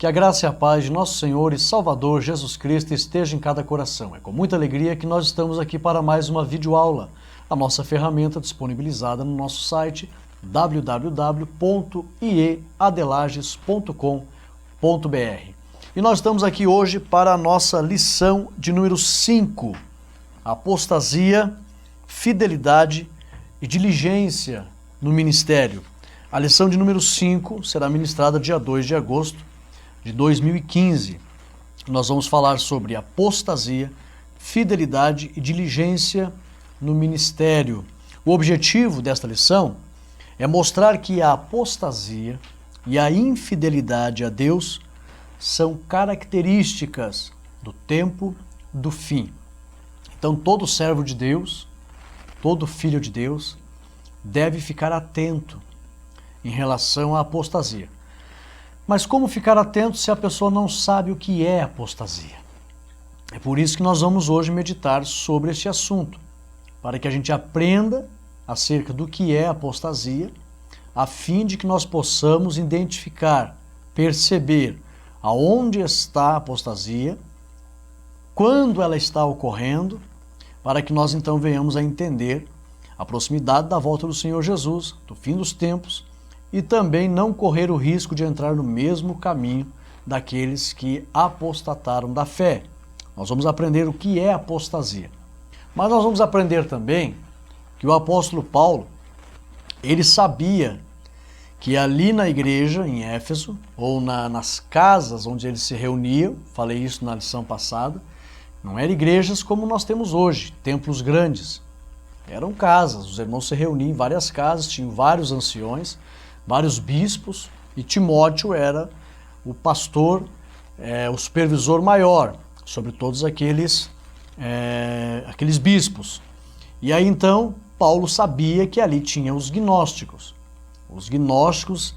Que a graça e a paz de nosso Senhor e Salvador Jesus Cristo esteja em cada coração. É com muita alegria que nós estamos aqui para mais uma videoaula, a nossa ferramenta disponibilizada no nosso site www.ieadelages.com.br. E nós estamos aqui hoje para a nossa lição de número 5, apostasia, fidelidade e diligência no ministério. A lição de número 5 será ministrada dia 2 de agosto de 2015. Nós vamos falar sobre apostasia, fidelidade e diligência no ministério. O objetivo desta lição é mostrar que a apostasia e a infidelidade a Deus são características do tempo do fim. Então todo servo de Deus, todo filho de Deus, deve ficar atento em relação à apostasia. Mas como ficar atento se a pessoa não sabe o que é apostasia? É por isso que nós vamos hoje meditar sobre este assunto, para que a gente aprenda acerca do que é apostasia, a fim de que nós possamos identificar, perceber aonde está a apostasia, quando ela está ocorrendo, para que nós então venhamos a entender a proximidade da volta do Senhor Jesus, do fim dos tempos, e também não correr o risco de entrar no mesmo caminho daqueles que apostataram da fé. Nós vamos aprender o que é apostasia. Mas nós vamos aprender também que o apóstolo Paulo, ele sabia que ali na igreja, em Éfeso, ou nas casas onde eles se reuniam, falei isso na lição passada, não eram igrejas como nós temos hoje, templos grandes. Eram casas, os irmãos se reuniam em várias casas, tinham vários anciões, vários bispos, e Timóteo era o pastor, o supervisor maior sobre todos aqueles bispos. E aí então Paulo sabia que ali tinha os gnósticos. Os gnósticos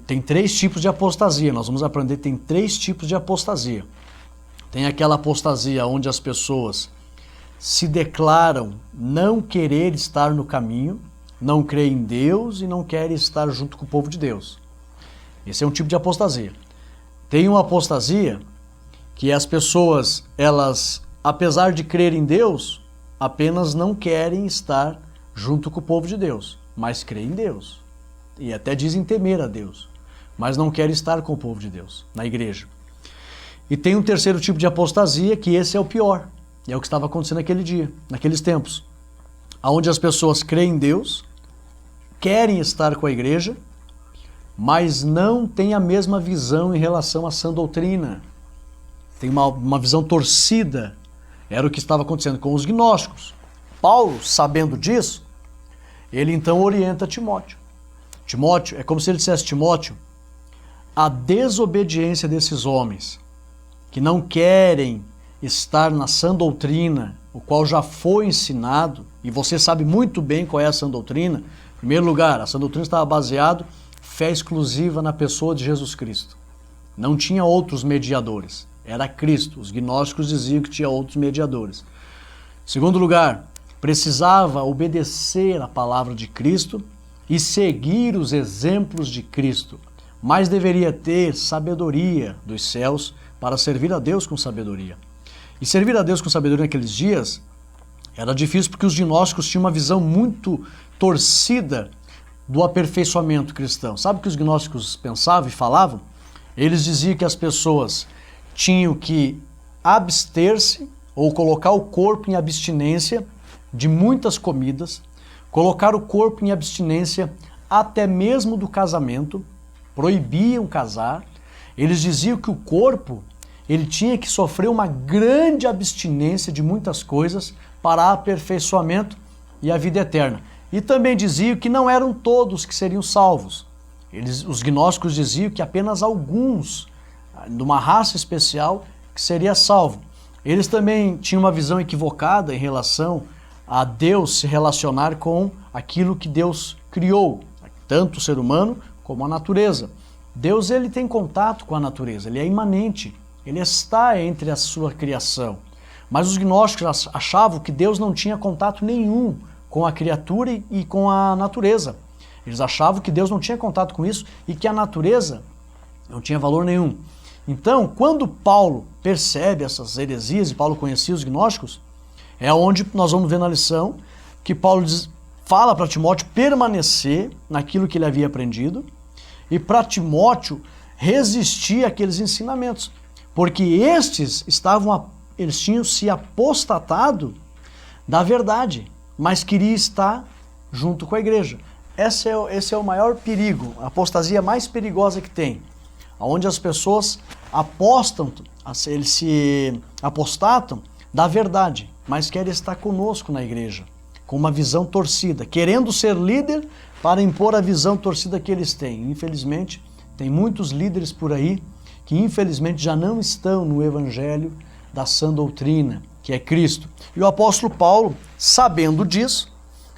tem 3 tipos de apostasia, nós vamos aprender, tem 3 tipos de apostasia. Tem aquela apostasia onde as pessoas se declaram não querer estar no caminho, não creem em Deus e não querem estar junto com o povo de Deus. Esse é um tipo de apostasia. Tem uma apostasia que as pessoas, elas, apesar de crerem em Deus, apenas não querem estar junto com o povo de Deus, mas creem em Deus. E até dizem temer a Deus, mas não querem estar com o povo de Deus, na igreja. E tem um terceiro tipo de apostasia, que esse é o pior. E é o que estava acontecendo naquele dia, naqueles tempos, onde as pessoas creem em Deus, querem estar com a igreja, mas não têm a mesma visão em relação à sã doutrina. Tem uma visão torcida. Era o que estava acontecendo com os gnósticos. Paulo, sabendo disso, ele então orienta Timóteo. Timóteo, é como se ele dissesse: Timóteo, a desobediência desses homens que não querem estar na sã doutrina, o qual já foi ensinado, e você sabe muito bem qual é a sã doutrina. Em primeiro lugar, a sã doutrina estava baseada em fé exclusiva na pessoa de Jesus Cristo. Não tinha outros mediadores, era Cristo. Os gnósticos diziam que tinha outros mediadores. Em segundo lugar, precisava obedecer a palavra de Cristo e seguir os exemplos de Cristo, mas deveria ter sabedoria dos céus para servir a Deus com sabedoria. E servir a Deus com sabedoria naqueles dias era difícil porque os gnósticos tinham uma visão muito torcida do aperfeiçoamento cristão. Sabe o que os gnósticos pensavam e falavam? Eles diziam que as pessoas tinham que abster-se ou colocar o corpo em abstinência de muitas comidas, colocar o corpo em abstinência até mesmo do casamento, proibiam casar. Eles diziam que o corpo ele tinha que sofrer uma grande abstinência de muitas coisas para aperfeiçoamento e a vida eterna. E também diziam que não eram todos que seriam salvos. Os gnósticos diziam que apenas alguns, de uma raça especial, que seria salvo. Eles também tinham uma visão equivocada em relação a Deus se relacionar com aquilo que Deus criou, tanto o ser humano como a natureza. Deus ele tem contato com a natureza, ele é imanente, ele está entre a sua criação. Mas os gnósticos achavam que Deus não tinha contato nenhum com a criatura e com a natureza. Eles achavam que Deus não tinha contato com isso e que a natureza não tinha valor nenhum. Então, quando Paulo percebe essas heresias, e Paulo conhecia os gnósticos, é onde nós vamos ver na lição que Paulo fala para Timóteo permanecer naquilo que ele havia aprendido e para Timóteo resistir àqueles ensinamentos, porque eles tinham se apostatado da verdade, mas queria estar junto com a igreja. Esse é o maior perigo, a apostasia mais perigosa que tem, onde as pessoas eles se apostatam da verdade, mas querem estar conosco na igreja, com uma visão torcida, querendo ser líder para impor a visão torcida que eles têm. Infelizmente, tem muitos líderes por aí que infelizmente já não estão no evangelho da sã doutrina, que é Cristo. E o apóstolo Paulo, sabendo disso,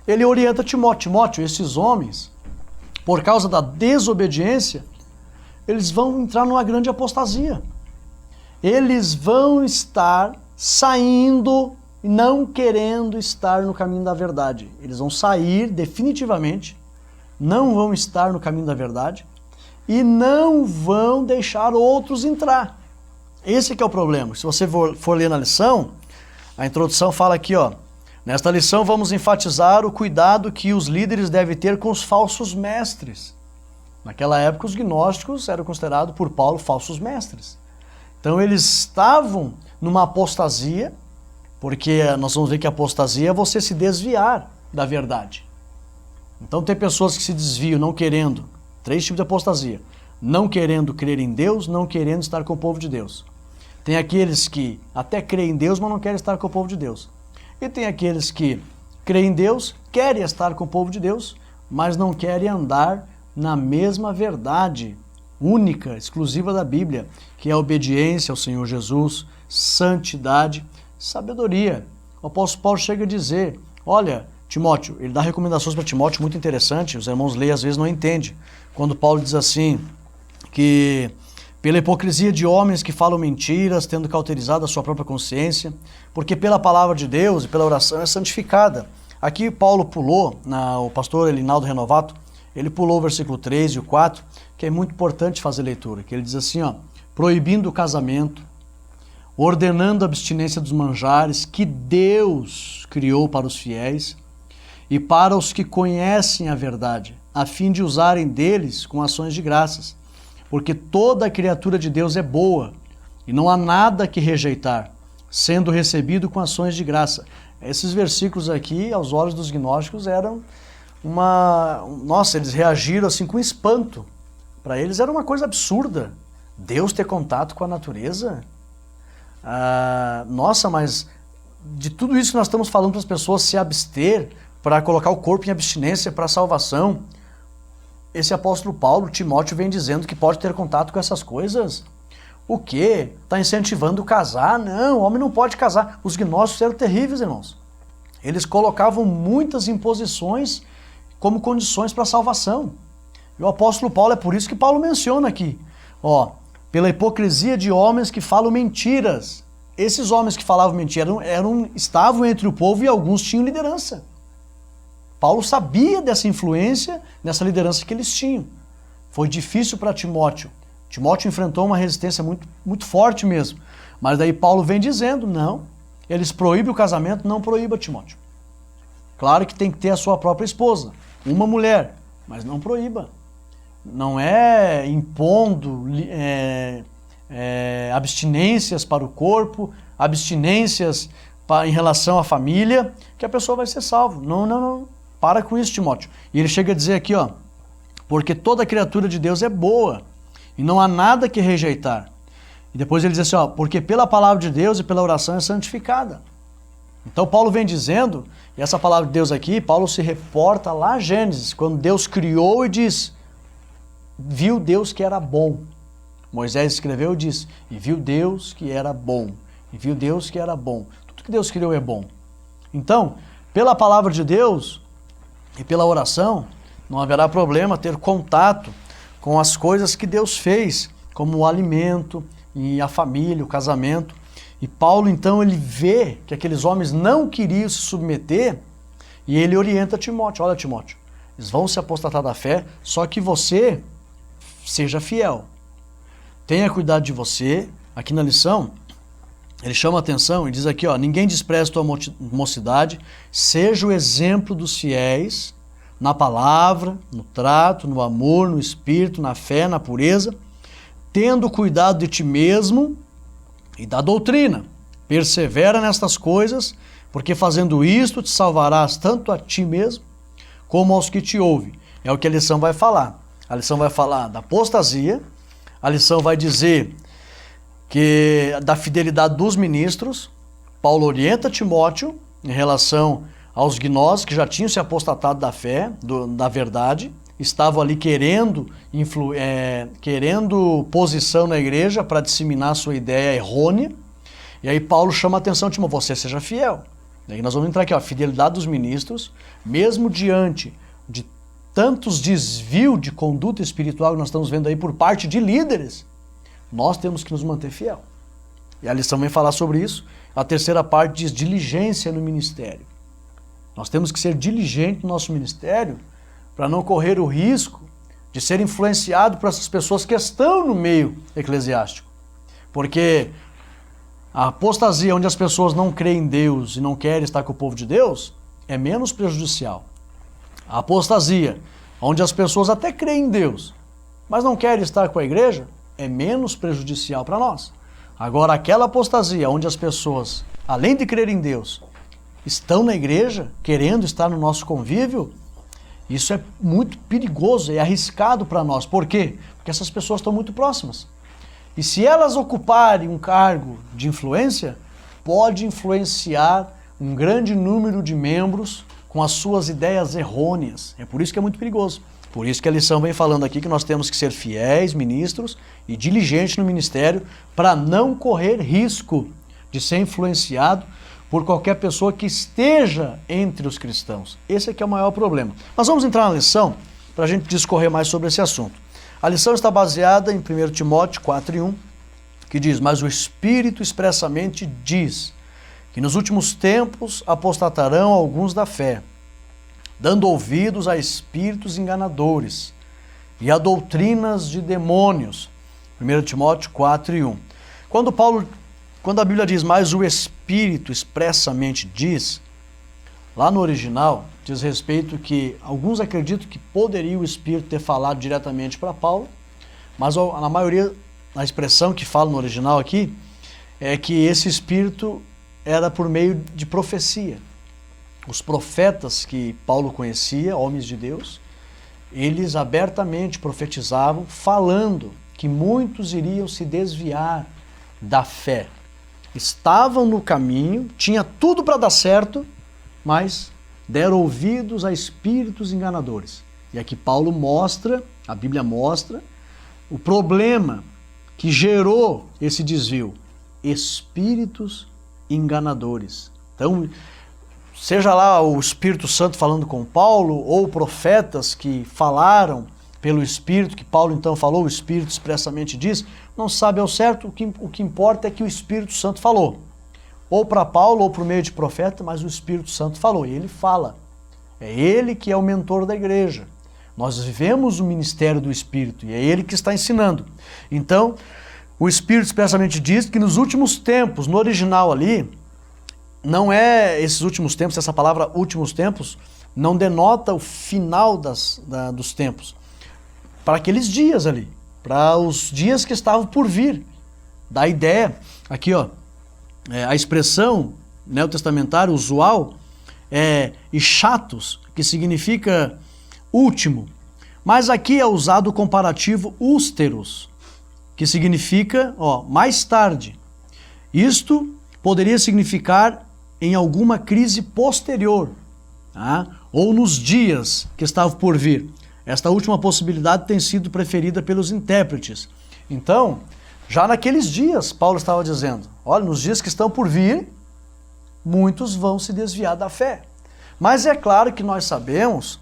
ele orienta Timóteo. Timóteo, esses homens, por causa da desobediência, eles vão entrar numa grande apostasia. Eles vão estar saindo e não querendo estar no caminho da verdade. Eles vão sair definitivamente, não vão estar no caminho da verdade e não vão deixar outros entrar. Esse que é o problema. Se você for ler na lição, a introdução fala aqui, ó, nesta lição vamos enfatizar o cuidado que os líderes devem ter com os falsos mestres. Naquela época os gnósticos eram considerados por Paulo falsos mestres. Então eles estavam numa apostasia, porque nós vamos ver que a apostasia é você se desviar da verdade. Então tem pessoas que se desviam não querendo, 3 tipos de apostasia: não querendo crer em Deus, não querendo estar com o povo de Deus. Tem aqueles que até creem em Deus, mas não querem estar com o povo de Deus. E tem aqueles que creem em Deus, querem estar com o povo de Deus, mas não querem andar na mesma verdade única, exclusiva da Bíblia, que é a obediência ao Senhor Jesus, santidade, sabedoria. O apóstolo Paulo chega a dizer, olha, Timóteo, ele dá recomendações para Timóteo muito interessante, os irmãos leem às vezes não entendem. Quando Paulo diz assim, que pela hipocrisia de homens que falam mentiras, tendo cauterizado a sua própria consciência, porque pela palavra de Deus e pela oração é santificada. Aqui Paulo pulou, o pastor Elinaldo Renovato, ele pulou o versículo 3 e o 4, que é muito importante fazer leitura, que ele diz assim, ó, proibindo o casamento, ordenando a abstinência dos manjares que Deus criou para os fiéis e para os que conhecem a verdade, a fim de usarem deles com ações de graças, porque toda criatura de Deus é boa e não há nada que rejeitar, sendo recebido com ações de graça. Esses versículos aqui, aos olhos dos gnósticos, eram eles reagiram assim com espanto. Para eles era uma coisa absurda. Deus ter contato com a natureza? Mas de tudo isso que nós estamos falando para as pessoas se abster, para colocar o corpo em abstinência para a salvação, esse apóstolo Paulo, Timóteo, vem dizendo que pode ter contato com essas coisas? O quê? Está incentivando casar? Não, o homem não pode casar. Os gnósticos eram terríveis, irmãos. Eles colocavam muitas imposições como condições para a salvação. E o apóstolo Paulo, é por isso que Paulo menciona aqui, ó, pela hipocrisia de homens que falam mentiras. Esses homens que falavam mentira estavam entre o povo e alguns tinham liderança. Paulo sabia dessa influência, dessa liderança que eles tinham. Foi difícil para Timóteo. Timóteo enfrentou uma resistência muito, muito forte mesmo. Mas daí Paulo vem dizendo, não, eles proíbem o casamento, não proíba Timóteo. Claro que tem que ter a sua própria esposa, uma mulher, mas não proíba. Não é impondo abstinências para o corpo, abstinências em relação à família, que a pessoa vai ser salva. Não. Para com isso, Timóteo. E ele chega a dizer aqui, ó, porque toda criatura de Deus é boa e não há nada que rejeitar. E depois ele diz assim, ó, porque pela palavra de Deus e pela oração é santificada. Então Paulo vem dizendo, e essa palavra de Deus aqui, Paulo se reporta lá a Gênesis, quando Deus criou e diz, viu Deus que era bom. Moisés escreveu e disse, e viu Deus que era bom. E viu Deus que era bom. Tudo que Deus criou é bom. Então, pela palavra de Deus e pela oração, não haverá problema ter contato com as coisas que Deus fez, como o alimento e a família, o casamento. E Paulo, então, ele vê que aqueles homens não queriam se submeter e ele orienta Timóteo. Olha, Timóteo, eles vão se apostatar da fé, só que você seja fiel. tenha cuidado de você. Aqui na lição, ele chama a atenção e diz aqui, ó, ninguém despreze tua mocidade, seja o exemplo dos fiéis na palavra, no trato, no amor, no espírito, na fé, na pureza, tendo cuidado de ti mesmo e da doutrina. Persevera nestas coisas, porque fazendo isto te salvarás tanto a ti mesmo como aos que te ouvem. É o que a lição vai falar. A lição vai falar da apostasia, a lição vai dizer que da fidelidade dos ministros. Paulo orienta Timóteo em relação aos gnósticos que já tinham se apostatado da fé, da verdade, estavam ali querendo posição na igreja para disseminar sua ideia errônea. E aí Paulo chama a atenção, Timóteo, você seja fiel. E aí nós vamos entrar aqui, ó, a fidelidade dos ministros, mesmo diante de tantos desvios de conduta espiritual que nós estamos vendo aí por parte de líderes, nós temos que nos manter fiel. E a lição vem falar sobre isso. A terceira parte diz diligência no ministério. Nós temos que ser diligentes no nosso ministério para não correr o risco de ser influenciado por essas pessoas que estão no meio eclesiástico. Porque a apostasia onde as pessoas não creem em Deus e não querem estar com o povo de Deus é menos prejudicial. A apostasia onde as pessoas até creem em Deus, mas não querem estar com a igreja, é menos prejudicial para nós. Agora, aquela apostasia onde as pessoas, além de crer em Deus, estão na igreja, querendo estar no nosso convívio, isso é muito perigoso, é arriscado para nós. Por quê? Porque essas pessoas estão muito próximas. E se elas ocuparem um cargo de influência, pode influenciar um grande número de membros com as suas ideias errôneas. É por isso que é muito perigoso. Por isso que a lição vem falando aqui que nós temos que ser fiéis, ministros, e diligentes no ministério para não correr risco de ser influenciado por qualquer pessoa que esteja entre os cristãos. Esse aqui é o maior problema. Mas vamos entrar na lição para a gente discorrer mais sobre esse assunto. A lição está baseada em 1 Timóteo 4:1, que diz, mas o Espírito expressamente diz que nos últimos tempos apostatarão alguns da fé, dando ouvidos a espíritos enganadores e a doutrinas de demônios. 1 Timóteo 4:1. Quando a Bíblia diz, mas o Espírito expressamente diz, lá no original, diz respeito que alguns acreditam que poderia o Espírito ter falado diretamente para Paulo, mas na maioria, a expressão que fala no original aqui, é que esse Espírito era por meio de profecia. Os profetas que Paulo conhecia, homens de Deus, eles abertamente profetizavam, falando que muitos iriam se desviar da fé. Estavam no caminho, tinha tudo para dar certo, mas deram ouvidos a espíritos enganadores. E aqui Paulo mostra, a Bíblia mostra, o problema que gerou esse desvio. Espíritos enganadores. Então, seja lá o Espírito Santo falando com Paulo, ou profetas que falaram pelo Espírito, que Paulo então falou, o Espírito expressamente diz, não sabe ao certo, o que importa é que o Espírito Santo falou. Ou para Paulo, ou por meio de profeta, mas o Espírito Santo falou, e ele fala. É ele que é o mentor da igreja. Nós vivemos o ministério do Espírito, e é ele que está ensinando. Então, o Espírito expressamente diz que nos últimos tempos, no original ali, não é esses últimos tempos, essa palavra últimos tempos, não denota o final dos tempos. Para aqueles dias ali, para os dias que estavam por vir. Dá a ideia, aqui ó, a expressão neotestamentária usual é ischatos, que significa último. Mas aqui é usado o comparativo ústeros, que significa mais tarde. Isto poderia significar em alguma crise posterior, tá? Ou nos dias que estavam por vir. Esta última possibilidade tem sido preferida pelos intérpretes. Então, já naqueles dias, Paulo estava dizendo, olha, nos dias que estão por vir, muitos vão se desviar da fé. Mas é claro que nós sabemos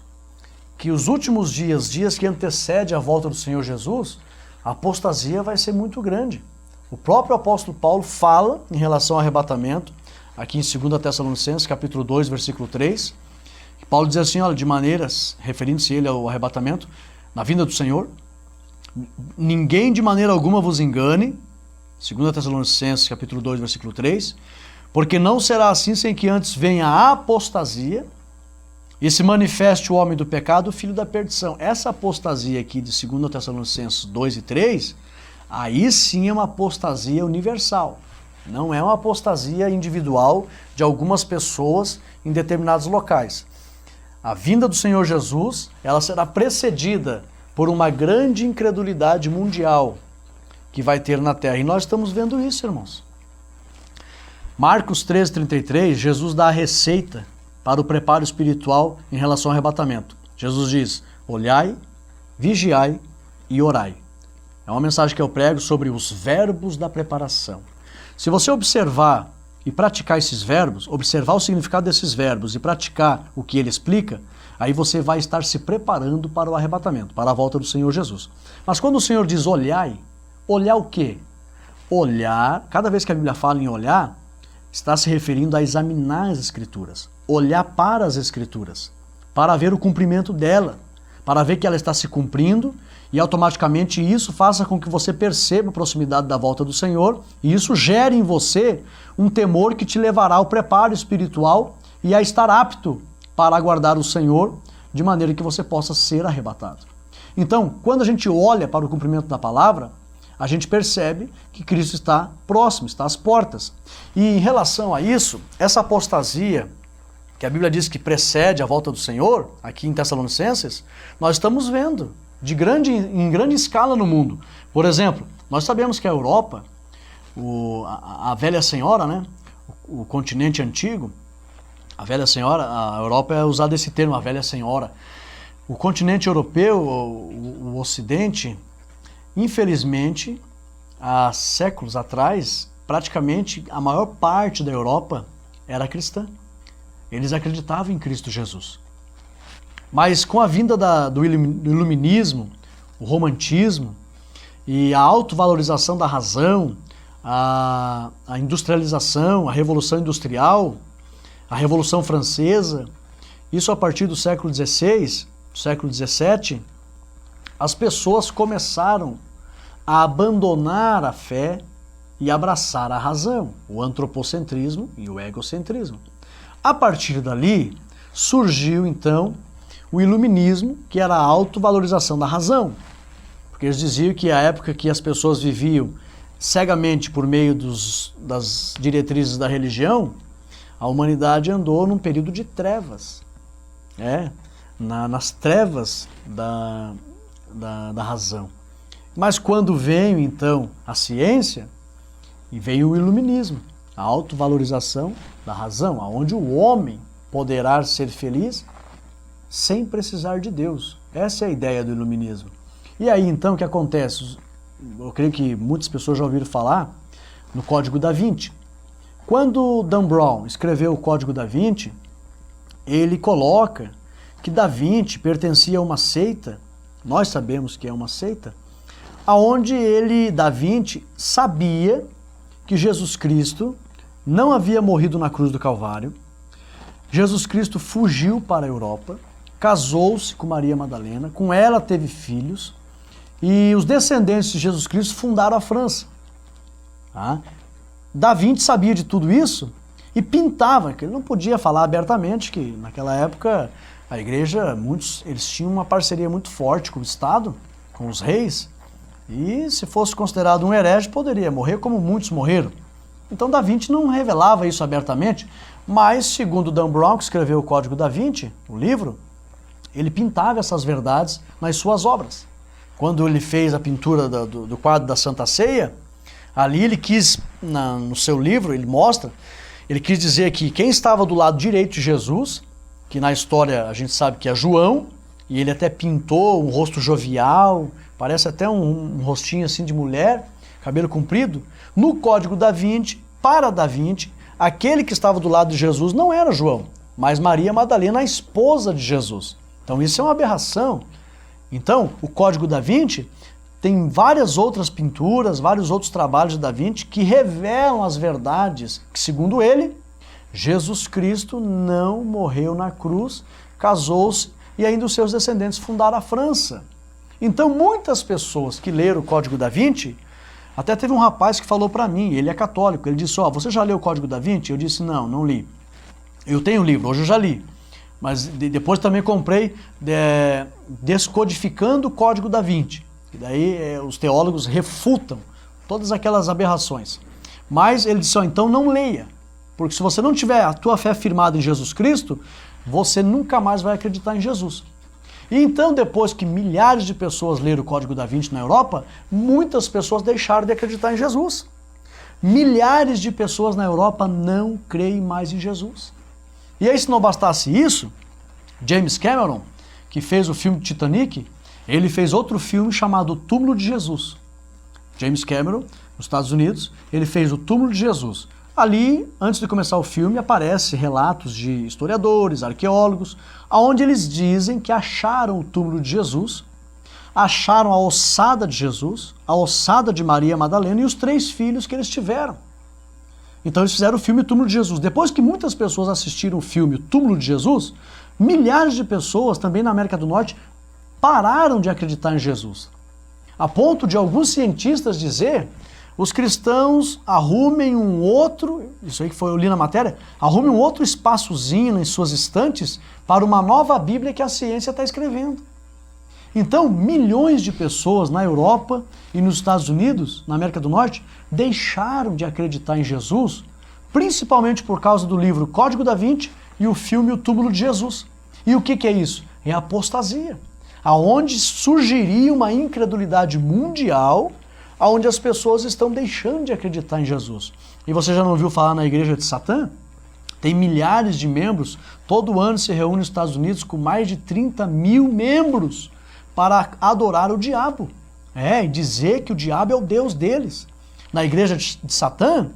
que os últimos dias, dias que antecedem a volta do Senhor Jesus, a apostasia vai ser muito grande. O próprio apóstolo Paulo fala em relação ao arrebatamento, aqui em 2 Tessalonicenses, capítulo 2, versículo 3, Paulo diz assim, olha, de maneiras, referindo-se ele ao arrebatamento, na vinda do Senhor, Ninguém de maneira alguma vos engane, 2 Tessalonicenses capítulo 2, versículo 3, porque não será assim sem que antes venha a apostasia e se manifeste o homem do pecado, o filho da perdição. Essa apostasia aqui de 2 Tessalonicenses 2 e 3, aí sim é uma apostasia universal. Não é uma apostasia individual de algumas pessoas em determinados locais. A vinda do Senhor Jesus, ela será precedida por uma grande incredulidade mundial que vai ter na terra. E nós estamos vendo isso, irmãos. Marcos 13:33, Jesus dá a receita para o preparo espiritual em relação ao arrebatamento. Jesus diz: olhai, vigiai e orai. É uma mensagem que eu prego sobre os verbos da preparação. Se você observar e praticar esses verbos, observar o significado desses verbos e praticar o que ele explica, aí você vai estar se preparando para o arrebatamento, para a volta do Senhor Jesus. Mas quando o Senhor diz olhai, olhar o quê? Olhar, cada vez que a Bíblia fala em olhar, está se referindo a examinar as Escrituras, olhar para as Escrituras, para ver o cumprimento dela, para ver que ela está se cumprindo, e automaticamente isso faça com que você perceba a proximidade da volta do Senhor, e isso gere em você um temor que te levará ao preparo espiritual e a estar apto para aguardar o Senhor, de maneira que você possa ser arrebatado. Então, quando a gente olha para o cumprimento da palavra, a gente percebe que Cristo está próximo, está às portas. E em relação a isso, essa apostasia, que a Bíblia diz que precede a volta do Senhor, aqui em Tessalonicenses, nós estamos vendo em grande escala no mundo. Por exemplo, nós sabemos que a Europa, a velha senhora, né, o continente antigo, a velha senhora, a Europa é usado esse termo, a velha senhora. O continente europeu, o Ocidente, infelizmente, há séculos atrás, praticamente a maior parte da Europa era cristã. Eles acreditavam em Cristo Jesus. Mas com a vinda do iluminismo, o romantismo e a autovalorização da razão, a industrialização, a Revolução Industrial, a Revolução Francesa, isso a partir do século XVI, século XVII, as pessoas começaram a abandonar a fé e abraçar a razão, o antropocentrismo e o egocentrismo. A partir dali, surgiu então o iluminismo, que era a autovalorização da razão, porque eles diziam que a época que as pessoas viviam cegamente por meio das diretrizes da religião, a humanidade andou num período de trevas, nas trevas da razão. Mas quando veio então a ciência, e veio o iluminismo, a autovalorização da razão, aonde o homem poderá ser feliz sem precisar de Deus. Essa é a ideia do iluminismo. E aí então o que acontece? Eu creio que muitas pessoas já ouviram falar no Código da Vinci. Quando Dan Brown escreveu o Código da Vinci, ele coloca que Da Vinci pertencia a uma seita, nós sabemos que é uma seita, aonde Da Vinci, sabia que Jesus Cristo não havia morrido na cruz do Calvário. Jesus Cristo fugiu para a Europa, casou-se com Maria Madalena, com ela teve filhos, e os descendentes de Jesus Cristo fundaram a França. Da Vinci sabia de tudo isso e pintava, que ele não podia falar abertamente, que naquela época a igreja, eles tinham uma parceria muito forte com o Estado, com os reis, e se fosse considerado um herege, poderia morrer como muitos morreram. Então Da Vinci não revelava isso abertamente, mas segundo Dan Brown, que escreveu o Código da Vinci, o livro, ele pintava essas verdades nas suas obras. Quando ele fez a pintura do quadro da Santa Ceia, ali ele quis, no seu livro, ele quis dizer que quem estava do lado direito de Jesus, que na história a gente sabe que é João, e ele até pintou um rosto jovial, parece até um rostinho assim de mulher, cabelo comprido. No Código da Vinci, para Da Vinci, aquele que estava do lado de Jesus não era João, mas Maria Madalena, a esposa de Jesus. Então isso é uma aberração. Então, o Código da Vinci tem várias outras pinturas, vários outros trabalhos de Da Vinci que revelam as verdades que, segundo ele, Jesus Cristo não morreu na cruz, casou-se e ainda os seus descendentes fundaram a França. Então muitas pessoas que leram o Código da Vinci, até teve um rapaz que falou para mim, ele é católico, ele disse, você já leu o Código da Vinci? Eu disse, não li. Eu tenho o livro, hoje eu já li. Mas depois também comprei Descodificando o Código da Vinci. E daí os teólogos refutam todas aquelas aberrações. Mas ele disse, então não leia. Porque se você não tiver a tua fé firmada em Jesus Cristo, você nunca mais vai acreditar em Jesus. E então, depois que milhares de pessoas leram o Código da Vinci na Europa, muitas pessoas deixaram de acreditar em Jesus. Milhares de pessoas na Europa não creem mais em Jesus. E aí, se não bastasse isso, James Cameron, que fez o filme Titanic, ele fez outro filme chamado O Túmulo de Jesus. James Cameron, nos Estados Unidos, ele fez O Túmulo de Jesus. Ali, antes de começar o filme, aparecem relatos de historiadores, arqueólogos, onde eles dizem que acharam o túmulo de Jesus, acharam a ossada de Jesus, a ossada de Maria Madalena e os 3 filhos que eles tiveram. Então eles fizeram o filme O Túmulo de Jesus. Depois que muitas pessoas assistiram o filme O Túmulo de Jesus, milhares de pessoas, também na América do Norte, pararam de acreditar em Jesus. A ponto de alguns cientistas dizer, os cristãos arrumem um outro, isso aí que eu li na matéria, arrumem um outro espaçozinho em suas estantes para uma nova Bíblia que a ciência está escrevendo. Então, milhões de pessoas na Europa e nos Estados Unidos, na América do Norte, deixaram de acreditar em Jesus, principalmente por causa do livro Código da Vinci e o filme O Túmulo de Jesus. E o que é isso? É a apostasia, aonde surgiria uma incredulidade mundial, onde as pessoas estão deixando de acreditar em Jesus. E você já não ouviu falar na igreja de Satã? Tem milhares de membros, todo ano se reúne nos Estados Unidos com mais de 30 mil membros para adorar o diabo. E dizer que o diabo é o Deus deles. Na igreja de Satã,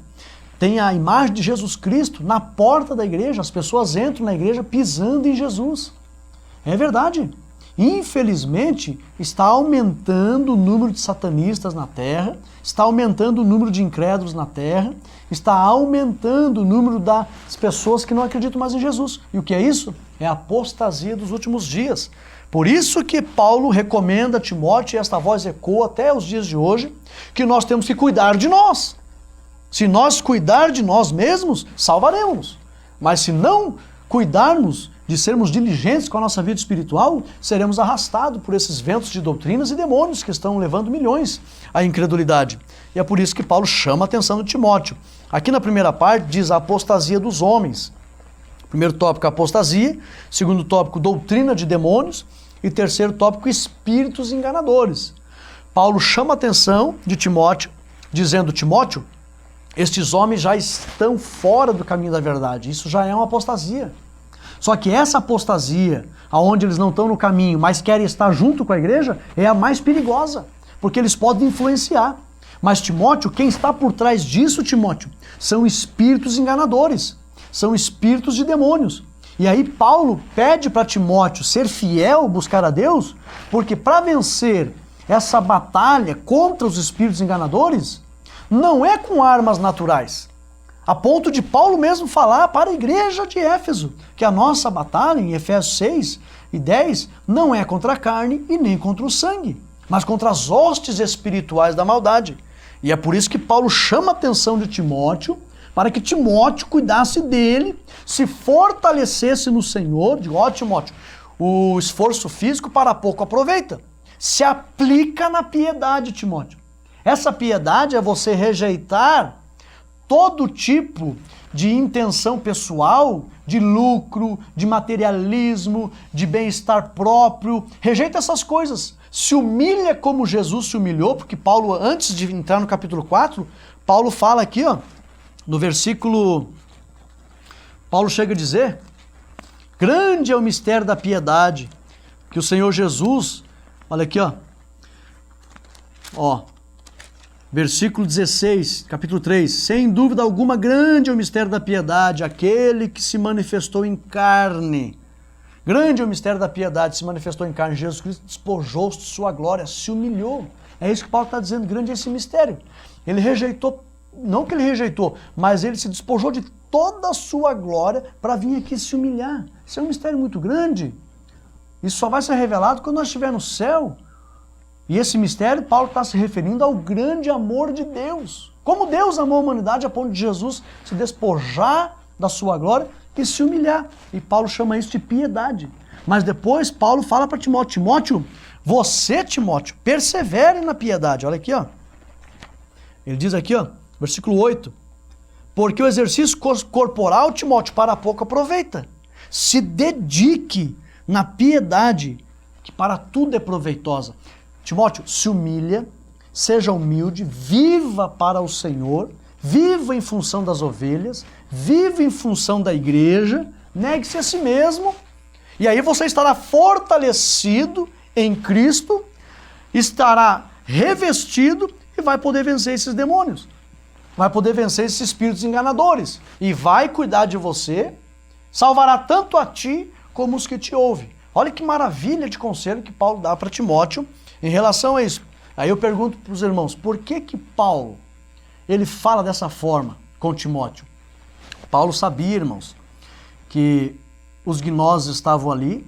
tem a imagem de Jesus Cristo na porta da igreja, as pessoas entram na igreja pisando em Jesus. É verdade. Infelizmente, está aumentando o número de satanistas na Terra, está aumentando o número de incrédulos na Terra, está aumentando o número das pessoas que não acreditam mais em Jesus. E o que é isso? É a apostasia dos últimos dias. Por isso que Paulo recomenda a Timóteo, e esta voz ecoa até os dias de hoje, que nós temos que cuidar de nós. Se nós cuidar de nós mesmos, salvaremos. Mas se não cuidarmos de sermos diligentes com a nossa vida espiritual, seremos arrastados por esses ventos de doutrinas e demônios que estão levando milhões à incredulidade. E é por isso que Paulo chama a atenção de Timóteo. Aqui na primeira parte diz a apostasia dos homens. Primeiro tópico, apostasia. Segundo tópico, doutrina de demônios. E terceiro tópico, espíritos enganadores. Paulo chama a atenção de Timóteo, dizendo, Timóteo, estes homens já estão fora do caminho da verdade. Isso já é uma apostasia. Só que essa apostasia, aonde eles não estão no caminho, mas querem estar junto com a igreja, é a mais perigosa, porque eles podem influenciar. Mas Timóteo, quem está por trás disso, Timóteo, são espíritos enganadores, são espíritos de demônios. E aí Paulo pede para Timóteo ser fiel, buscar a Deus, porque para vencer essa batalha contra os espíritos enganadores, não é com armas naturais. A ponto de Paulo mesmo falar para a igreja de Éfeso que a nossa batalha, em Efésios 6 e 10, não é contra a carne e nem contra o sangue, mas contra as hostes espirituais da maldade. E é por isso que Paulo chama a atenção de Timóteo, para que Timóteo cuidasse dele, se fortalecesse no Senhor. Digo, Timóteo, o esforço físico para pouco aproveita. Se aplica na piedade, Timóteo. Essa piedade é você rejeitar todo tipo de intenção pessoal, de lucro, de materialismo, de bem-estar próprio. Rejeita essas coisas. Se humilha como Jesus se humilhou, porque Paulo, antes de entrar no capítulo 4, Paulo fala aqui, no versículo, Paulo chega a dizer, grande é o mistério da piedade, que o Senhor Jesus, olha aqui, versículo 16, capítulo 3, sem dúvida alguma grande é o mistério da piedade, aquele que se manifestou em carne. Grande é o mistério da piedade, se manifestou em carne. Jesus Cristo despojou-se de sua glória, se humilhou. É isso que Paulo está dizendo, grande é esse mistério. Ele rejeitou, não que ele rejeitou, mas ele se despojou de toda a sua glória para vir aqui se humilhar. Isso é um mistério muito grande. Isso só vai ser revelado quando nós estivermos no céu. E esse mistério, Paulo está se referindo ao grande amor de Deus. Como Deus amou a humanidade a ponto de Jesus se despojar da sua glória e se humilhar. E Paulo chama isso de piedade. Mas depois Paulo fala para Timóteo, Timóteo, você, Timóteo, persevere na piedade. Olha aqui, ó. Ele diz aqui, ó, versículo 8. Porque o exercício corporal, Timóteo, para pouco aproveita. Se dedique na piedade, que para tudo é proveitosa. Timóteo, se humilha, seja humilde, viva para o Senhor, viva em função das ovelhas, viva em função da igreja, negue-se a si mesmo, e aí você estará fortalecido em Cristo, estará revestido e vai poder vencer esses demônios, vai poder vencer esses espíritos enganadores, e vai cuidar de você, salvará tanto a ti como os que te ouvem. Olha que maravilha de conselho que Paulo dá para Timóteo em relação a isso. Aí eu pergunto para os irmãos, por que Paulo, ele fala dessa forma com Timóteo? Paulo sabia, irmãos, que os gnósticos estavam ali,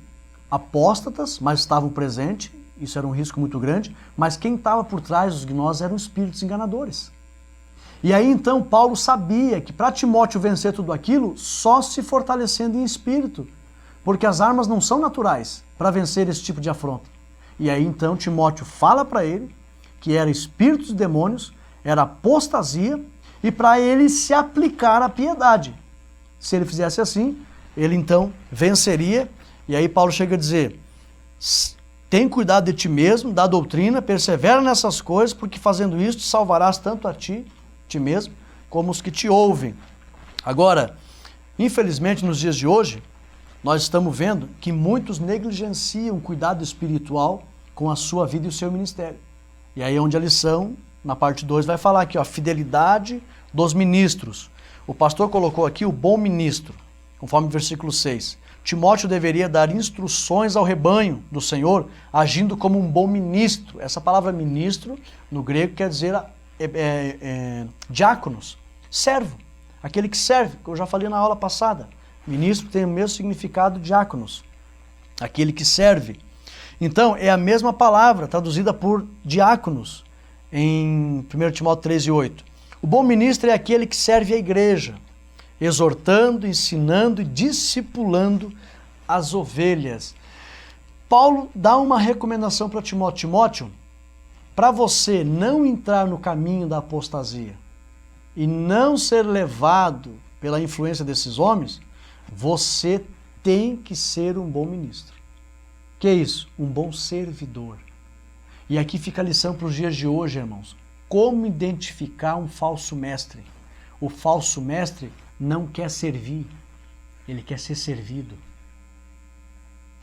apóstatas, mas estavam presentes, isso era um risco muito grande, mas quem estava por trás dos gnósticos eram espíritos enganadores. E aí então Paulo sabia que para Timóteo vencer tudo aquilo, só se fortalecendo em espírito, porque as armas não são naturais para vencer esse tipo de afronta. E aí então Timóteo fala para ele que era espíritos e demônios, era apostasia, e para ele se aplicar à piedade. Se ele fizesse assim, ele então venceria. E aí Paulo chega a dizer, tem cuidado de ti mesmo, da doutrina, persevera nessas coisas, porque fazendo isso te salvarás tanto a ti mesmo, como os que te ouvem. Agora, infelizmente nos dias de hoje, nós estamos vendo que muitos negligenciam o cuidado espiritual com a sua vida e o seu ministério. E aí é onde a lição, na parte 2, vai falar aqui, ó, fidelidade dos ministros. O pastor colocou aqui o bom ministro, conforme o versículo 6. Timóteo deveria dar instruções ao rebanho do Senhor, agindo como um bom ministro. Essa palavra ministro, no grego, quer dizer diáconos, servo, aquele que serve, que eu já falei na aula passada. Ministro tem o mesmo significado de diáconos, aquele que serve. Então, é a mesma palavra, traduzida por diáconos, em 1 Timóteo 3:8. O bom ministro é aquele que serve a igreja, exortando, ensinando e discipulando as ovelhas. Paulo dá uma recomendação para Timóteo. Timóteo, para você não entrar no caminho da apostasia e não ser levado pela influência desses homens, você tem que ser um bom ministro. Que é isso? Um bom servidor. E aqui fica a lição para os dias de hoje, irmãos. Como identificar um falso mestre? O falso mestre não quer servir, ele quer ser servido.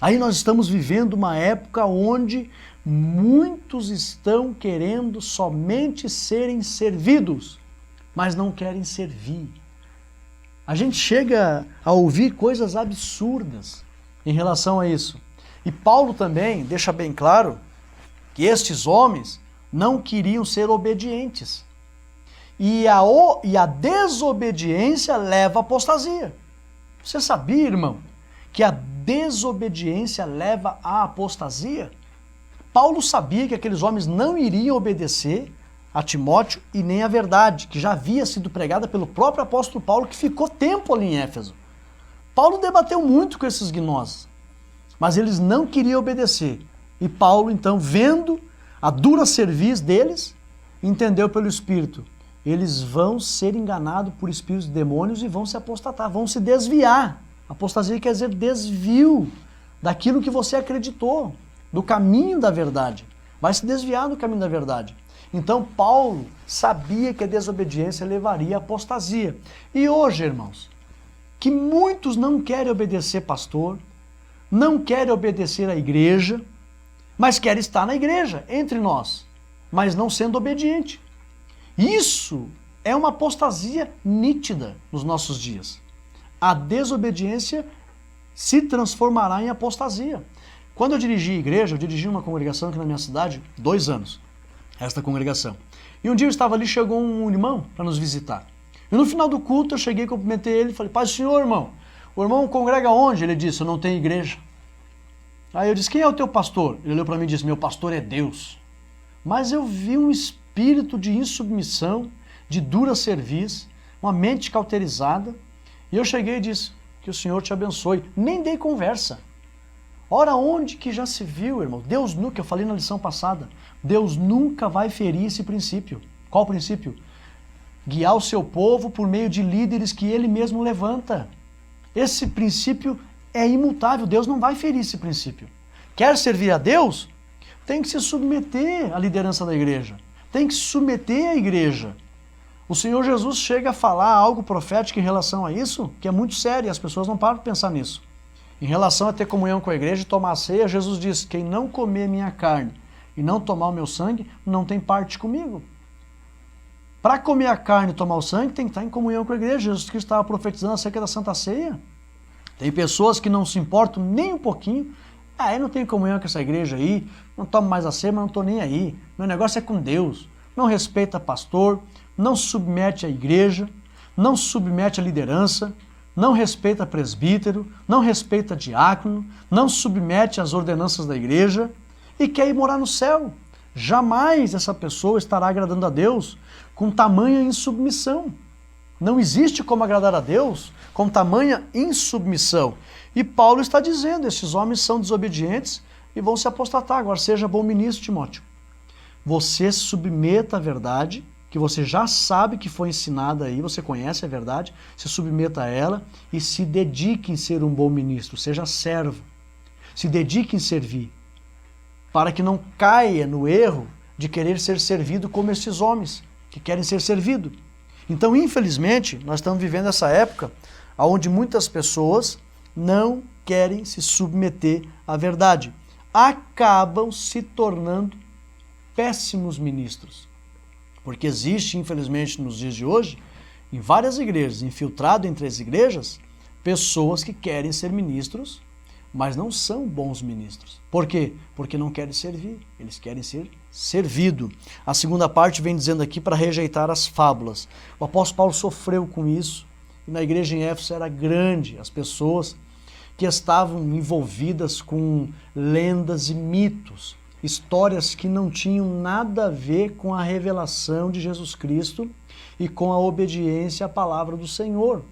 Aí nós estamos vivendo uma época onde muitos estão querendo somente serem servidos, mas não querem servir. A gente chega a ouvir coisas absurdas em relação a isso. E Paulo também deixa bem claro que estes homens não queriam ser obedientes. E a desobediência leva à apostasia. Você sabia, irmão, que a desobediência leva à apostasia? Paulo sabia que aqueles homens não iriam obedecer a Timóteo e nem a verdade, que já havia sido pregada pelo próprio apóstolo Paulo, que ficou tempo ali em Éfeso. Paulo debateu muito com esses gnósticos, mas eles não queriam obedecer. E Paulo, então, vendo a dura cerviz deles, entendeu pelo Espírito. Eles vão ser enganados por espíritos de demônios e vão se apostatar, vão se desviar. Apostasia quer dizer desvio daquilo que você acreditou, do caminho da verdade. Vai se desviar do caminho da verdade. Então Paulo sabia que a desobediência levaria à apostasia. E hoje, irmãos, que muitos não querem obedecer pastor, não querem obedecer à igreja, mas querem estar na igreja, entre nós, mas não sendo obediente. Isso é uma apostasia nítida nos nossos dias. A desobediência se transformará em apostasia. Quando eu dirigi a igreja, eu dirigi uma congregação aqui na minha cidade, 2 anos, esta congregação. E um dia eu estava ali, chegou um irmão para nos visitar. E no final do culto eu cheguei, cumprimentei ele e falei, paz do Senhor, irmão. O irmão congrega onde? Ele disse, eu não tenho igreja. Aí eu disse, quem é o teu pastor? Ele olhou para mim e disse, meu pastor é Deus. mas eu vi um espírito de insubmissão, de dura cerviz, uma mente cauterizada, e eu cheguei e disse, que o Senhor te abençoe. Nem dei conversa. Ora, onde que já se viu, irmão? Deus nunca, eu falei na lição passada, Deus nunca vai ferir esse princípio. Qual princípio? Guiar o seu povo por meio de líderes que ele mesmo levanta. Esse princípio é imutável, Deus não vai ferir esse princípio. Quer servir a Deus? Tem que se submeter à liderança da igreja. Tem que se submeter à igreja. O Senhor Jesus chega a falar algo profético em relação a isso, que é muito sério, e as pessoas não param de pensar nisso. Em relação a ter comunhão com a igreja e tomar a ceia, Jesus diz, quem não comer minha carne e não tomar o meu sangue, não tem parte comigo. Para comer a carne e tomar o sangue, tem que estar em comunhão com a igreja. Jesus Cristo estava profetizando acerca da Santa Ceia. Tem pessoas que não se importam nem um pouquinho. Eu não tenho comunhão com essa igreja aí, não tomo mais a ceia, mas não estou nem aí. Meu negócio é com Deus. Não respeita pastor, não se submete à igreja, não se submete à liderança, não respeita presbítero, não respeita diácono, não se submete às ordenanças da igreja e quer ir morar no céu. Jamais essa pessoa estará agradando a Deus com tamanha insubmissão. Não existe como agradar a Deus com tamanha insubmissão. E Paulo está dizendo, esses homens são desobedientes e vão se apostatar. Agora seja bom ministro, Timóteo. Você se submeta à verdade, que você já sabe que foi ensinada aí, você conhece a verdade, se submeta a ela e se dedique em ser um bom ministro, seja servo. Se dedique em servir, para que não caia no erro de querer ser servido como esses homens, que querem ser servidos. Então, infelizmente, nós estamos vivendo essa época onde muitas pessoas não querem se submeter à verdade. Acabam se tornando péssimos ministros. Porque existe, infelizmente, nos dias de hoje, em várias igrejas, infiltrado entre as igrejas, pessoas que querem ser ministros, mas não são bons ministros. Por quê? Porque não querem servir, eles querem ser servido. A segunda parte vem dizendo aqui para rejeitar as fábulas. O apóstolo Paulo sofreu com isso, e na igreja em Éfeso era grande as pessoas que estavam envolvidas com lendas e mitos, histórias que não tinham nada a ver com a revelação de Jesus Cristo e com a obediência à palavra do Senhor.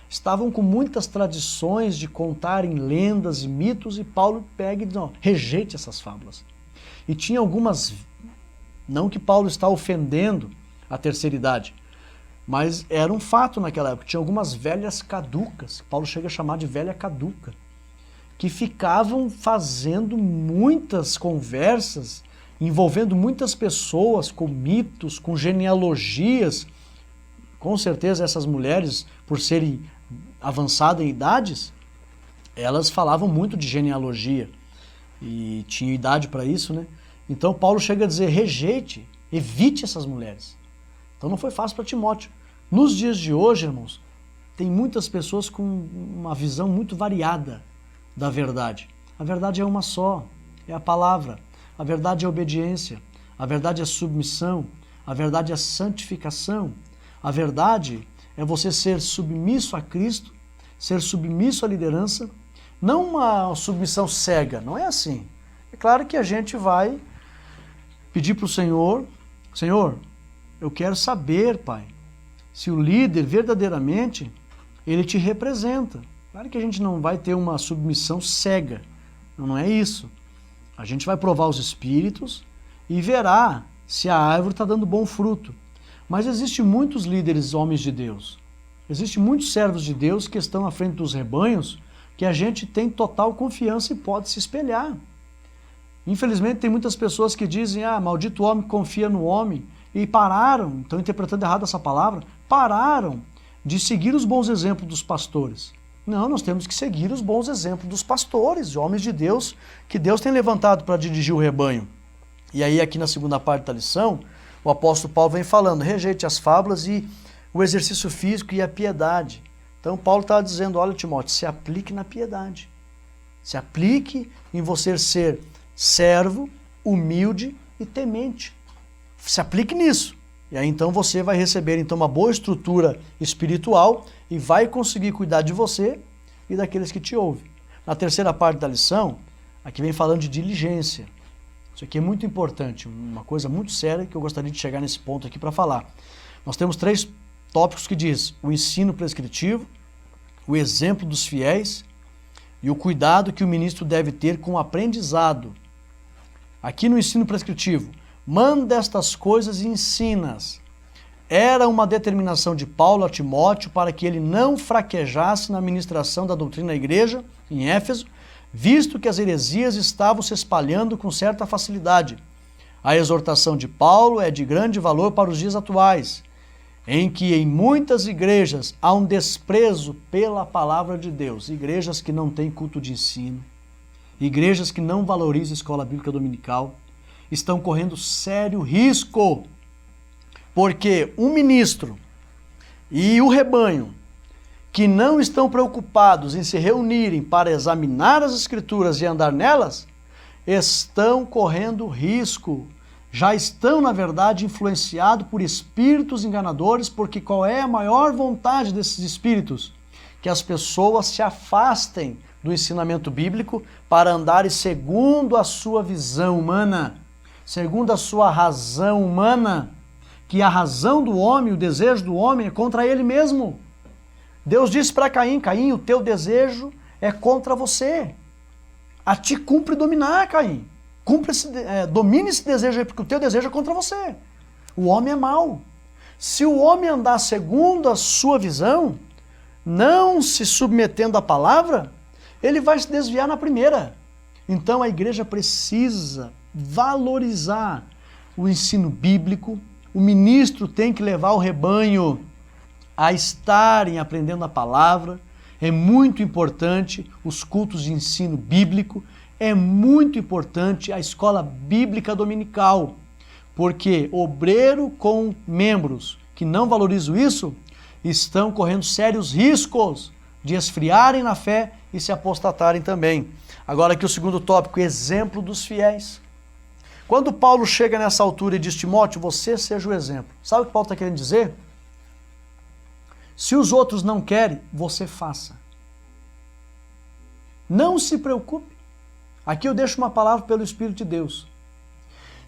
Estavam com muitas tradições de contarem lendas e mitos e Paulo pega e diz, não, rejeite essas fábulas. E tinha algumas, não que Paulo está ofendendo a terceira idade, mas era um fato naquela época, tinha algumas velhas caducas, que Paulo chega a chamar de velha caduca, que ficavam fazendo muitas conversas, envolvendo muitas pessoas com mitos, com genealogias. Com certeza essas mulheres, por serem avançadas em idades, elas falavam muito de genealogia e tinham idade para isso, né? Então Paulo chega a dizer, rejeite, evite essas mulheres. Então não foi fácil para Timóteo. Nos dias de hoje, irmãos, tem muitas pessoas com uma visão muito variada da verdade. A verdade é uma só, é a palavra. A verdade é obediência, a verdade é submissão, a verdade é santificação. A verdade é você ser submisso a Cristo, ser submisso à liderança, não uma submissão cega, não é assim. É claro que a gente vai pedir para o Senhor, Senhor, eu quero saber, Pai, se o líder verdadeiramente, ele te representa. Claro que a gente não vai ter uma submissão cega, não é isso. A gente vai provar os espíritos e verá se a árvore está dando bom fruto. Mas existem muitos líderes, homens de Deus, existem muitos servos de Deus que estão à frente dos rebanhos que a gente tem total confiança e pode se espelhar. Infelizmente tem muitas pessoas que dizem, maldito homem que confia no homem, e pararam, estão interpretando errado essa palavra, pararam de seguir os bons exemplos dos pastores. Não, nós temos que seguir os bons exemplos dos pastores, de homens de Deus, que Deus tem levantado para dirigir o rebanho. E aí aqui na segunda parte da lição, o apóstolo Paulo vem falando, rejeite as fábulas e o exercício físico e a piedade. Então Paulo está dizendo, olha Timóteo, se aplique na piedade. Se aplique em você ser servo, humilde e temente. Se aplique nisso. E aí então você vai receber então uma boa estrutura espiritual e vai conseguir cuidar de você e daqueles que te ouvem. Na terceira parte da lição, aqui vem falando de diligência. Isso aqui é muito importante, uma coisa muito séria que eu gostaria de chegar nesse ponto aqui para falar. Nós temos 3 tópicos que diz o ensino prescritivo, o exemplo dos fiéis e o cuidado que o ministro deve ter com o aprendizado. Aqui no ensino prescritivo, manda estas coisas e ensina-as. Era uma determinação de Paulo a Timóteo para que ele não fraquejasse na ministração da doutrina da igreja em Éfeso, visto que as heresias estavam se espalhando com certa facilidade. A exortação de Paulo é de grande valor para os dias atuais, em que em muitas igrejas há um desprezo pela palavra de Deus. Igrejas que não têm culto de ensino, igrejas que não valorizam a escola bíblica dominical, estão correndo sério risco, porque o ministro e o rebanho que não estão preocupados em se reunirem para examinar as Escrituras e andar nelas, estão correndo risco. Já estão, na verdade, influenciados por espíritos enganadores, porque qual é a maior vontade desses espíritos? Que as pessoas se afastem do ensinamento bíblico para andarem segundo a sua visão humana, segundo a sua razão humana, que a razão do homem, o desejo do homem é contra ele mesmo. Deus disse para Caim, Caim, o teu desejo é contra você. A ti cumpre dominar, Caim. Domine esse desejo aí, porque o teu desejo é contra você. O homem é mau. Se o homem andar segundo a sua visão, não se submetendo à palavra, ele vai se desviar na primeira. Então a igreja precisa valorizar o ensino bíblico, o ministro tem que levar o rebanho a estarem aprendendo a palavra. É muito importante os cultos de ensino bíblico, é muito importante a escola bíblica dominical, porque obreiro com membros que não valorizam isso, estão correndo sérios riscos de esfriarem na fé e se apostatarem também. Agora aqui o segundo tópico, exemplo dos fiéis. Quando Paulo chega nessa altura e diz, Timóteo, você seja o exemplo. Sabe o que Paulo está querendo dizer? Se os outros não querem, você faça. Não se preocupe. Aqui eu deixo uma palavra pelo Espírito de Deus.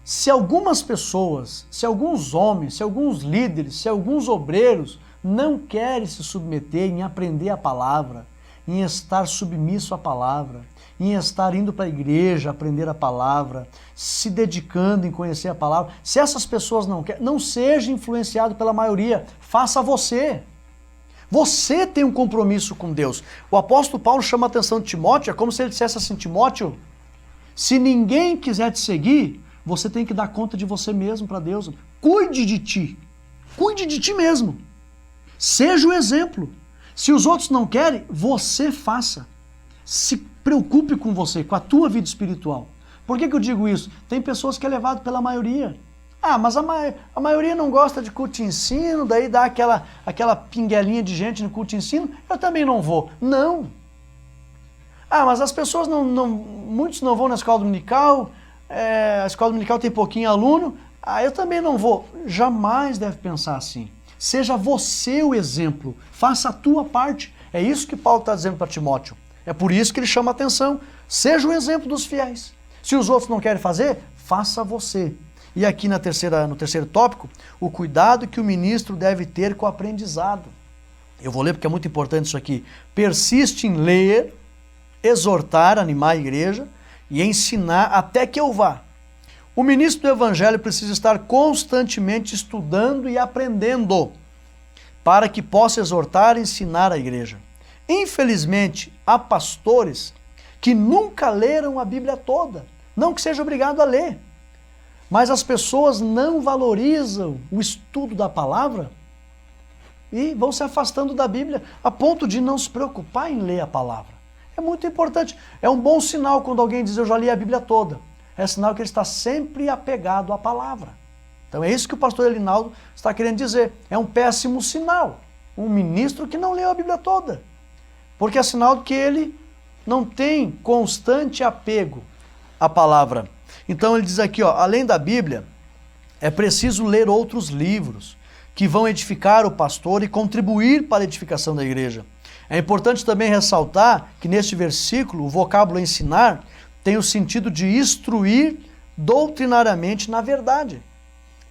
Se algumas pessoas, se alguns homens, se alguns líderes, se alguns obreiros não querem se submeter em aprender a palavra, em estar submisso à palavra, em estar indo para a igreja aprender a palavra, se dedicando em conhecer a palavra, se essas pessoas não querem, não seja influenciado pela maioria, faça você. Você tem um compromisso com Deus. O apóstolo Paulo chama a atenção de Timóteo, é como se ele dissesse assim, Timóteo, se ninguém quiser te seguir, você tem que dar conta de você mesmo para Deus. Cuide de ti mesmo. Seja o exemplo. Se os outros não querem, você faça. Se preocupe com você, com a tua vida espiritual. Por que eu digo isso? Tem pessoas que é levado pela maioria. Ah, mas a maioria não gosta de culto e ensino, daí dá aquela pinguelinha de gente no culto e ensino, eu também não vou. Não. Ah, mas as pessoas muitos não vão na escola dominical, a escola dominical tem pouquinho aluno, eu também não vou. Jamais deve pensar assim. Seja você o exemplo, faça a tua parte. É isso que Paulo está dizendo para Timóteo. É por isso que ele chama a atenção. Seja o exemplo dos fiéis. Se os outros não querem fazer, faça você. E aqui no terceiro tópico, o cuidado que o ministro deve ter com o aprendizado. Eu vou ler porque é muito importante isso aqui. Persiste em ler, exortar, animar a igreja e ensinar até que eu vá. O ministro do evangelho precisa estar constantemente estudando e aprendendo para que possa exortar e ensinar a igreja. Infelizmente, há pastores que nunca leram a Bíblia toda. Não que seja obrigado a ler. Mas as pessoas não valorizam o estudo da palavra e vão se afastando da Bíblia a ponto de não se preocupar em ler a palavra. É muito importante. É um bom sinal quando alguém diz, eu já li a Bíblia toda. É sinal que ele está sempre apegado à palavra. Então é isso que o pastor Elinaldo está querendo dizer. É um péssimo sinal. Um ministro que não leu a Bíblia toda. Porque é sinal de que ele não tem constante apego à palavra. Então ele diz aqui, além da Bíblia, é preciso ler outros livros que vão edificar o pastor e contribuir para a edificação da igreja. É importante também ressaltar que neste versículo o vocábulo ensinar tem o sentido de instruir doutrinariamente na verdade.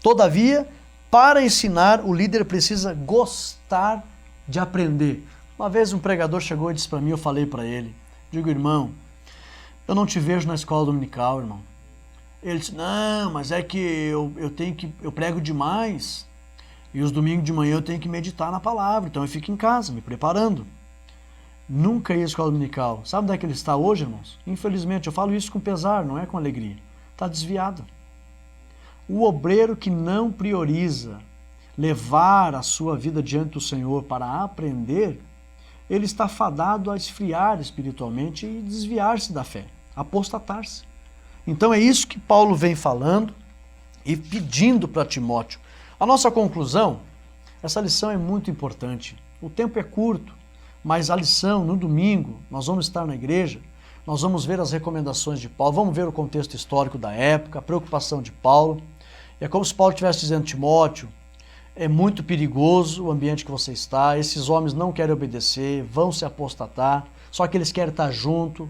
Todavia, para ensinar, o líder precisa gostar de aprender. Uma vez um pregador chegou e disse para mim, eu falei para ele, digo, irmão, eu não te vejo na escola dominical, irmão. Ele disse, não, mas é que eu prego demais e os domingos de manhã eu tenho que meditar na palavra, então eu fico em casa, me preparando. Nunca ia à escola dominical. Sabe onde é que ele está hoje, irmãos? Infelizmente, eu falo isso com pesar, não é com alegria. Está desviado. O obreiro que não prioriza levar a sua vida diante do Senhor para aprender, ele está fadado a esfriar espiritualmente e desviar-se da fé, apostatar-se. Então é isso que Paulo vem falando e pedindo para Timóteo. A nossa conclusão, essa lição é muito importante. O tempo é curto, mas a lição, no domingo, nós vamos estar na igreja, nós vamos ver as recomendações de Paulo, vamos ver o contexto histórico da época, a preocupação de Paulo. É como se Paulo estivesse dizendo, Timóteo, é muito perigoso o ambiente que você está, esses homens não querem obedecer, vão se apostatar, só que eles querem estar junto,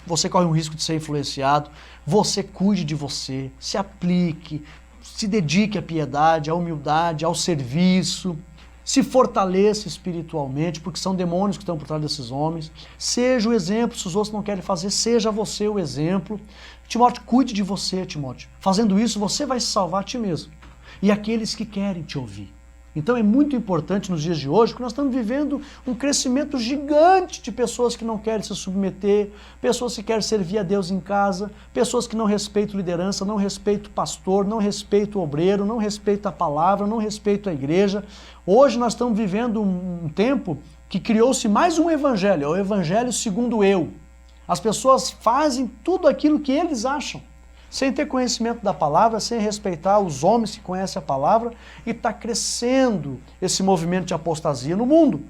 você corre um risco de ser influenciado, você cuide de você, se aplique, se dedique à piedade, à humildade, ao serviço, se fortaleça espiritualmente, porque são demônios que estão por trás desses homens, seja o exemplo, se os outros não querem fazer, seja você o exemplo. Timóteo, cuide de você, Timóteo. Fazendo isso, você vai se salvar a ti mesmo e aqueles que querem te ouvir. Então é muito importante nos dias de hoje, que nós estamos vivendo um crescimento gigante de pessoas que não querem se submeter, pessoas que querem servir a Deus em casa, pessoas que não respeitam liderança, não respeitam o pastor, não respeitam o obreiro, não respeitam a palavra, não respeitam a igreja. Hoje nós estamos vivendo um tempo que criou-se mais um evangelho, é o evangelho segundo eu. As pessoas fazem tudo aquilo que eles acham, sem ter conhecimento da palavra, sem respeitar os homens que conhecem a palavra, e está crescendo esse movimento de apostasia no mundo.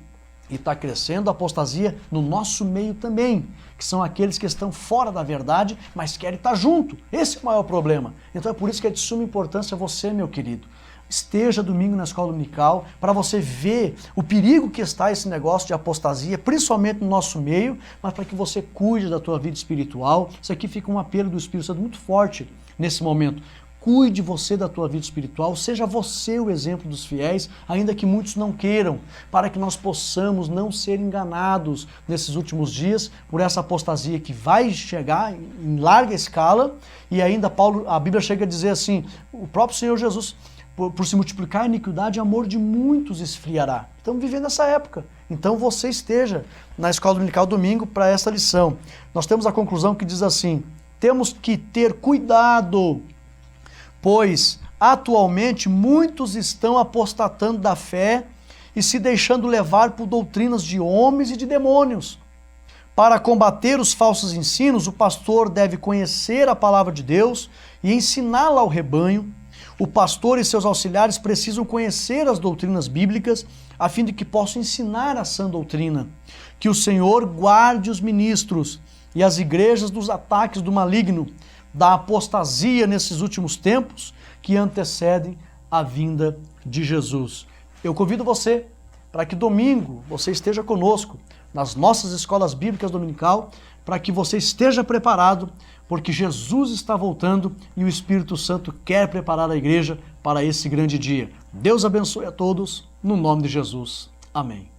E está crescendo a apostasia no nosso meio também, que são aqueles que estão fora da verdade, mas querem estar junto. Esse é o maior problema. Então é por isso que é de suma importância você, meu querido, esteja domingo na escola dominical para você ver o perigo que está esse negócio de apostasia, principalmente no nosso meio, mas para que você cuide da tua vida espiritual. Isso aqui fica um apelo do Espírito Santo muito forte nesse momento. Cuide você da tua vida espiritual, seja você o exemplo dos fiéis, ainda que muitos não queiram, para que nós possamos não ser enganados nesses últimos dias por essa apostasia que vai chegar em larga escala. E ainda a Bíblia chega a dizer assim, o próprio Senhor Jesus, por se multiplicar a iniquidade, o amor de muitos esfriará. Estamos vivendo essa época. Então você esteja na escola dominical domingo para essa lição. Nós temos a conclusão que diz assim, temos que ter cuidado, pois atualmente muitos estão apostatando da fé e se deixando levar por doutrinas de homens e de demônios. Para combater os falsos ensinos, o pastor deve conhecer a palavra de Deus e ensiná-la ao rebanho. O pastor e seus auxiliares precisam conhecer as doutrinas bíblicas a fim de que possam ensinar a sã doutrina. Que o Senhor guarde os ministros e as igrejas dos ataques do maligno, da apostasia nesses últimos tempos que antecedem a vinda de Jesus. Eu convido você para que domingo você esteja conosco nas nossas escolas bíblicas dominical, para que você esteja preparado, porque Jesus está voltando e o Espírito Santo quer preparar a igreja para esse grande dia. Deus abençoe a todos, no nome de Jesus. Amém.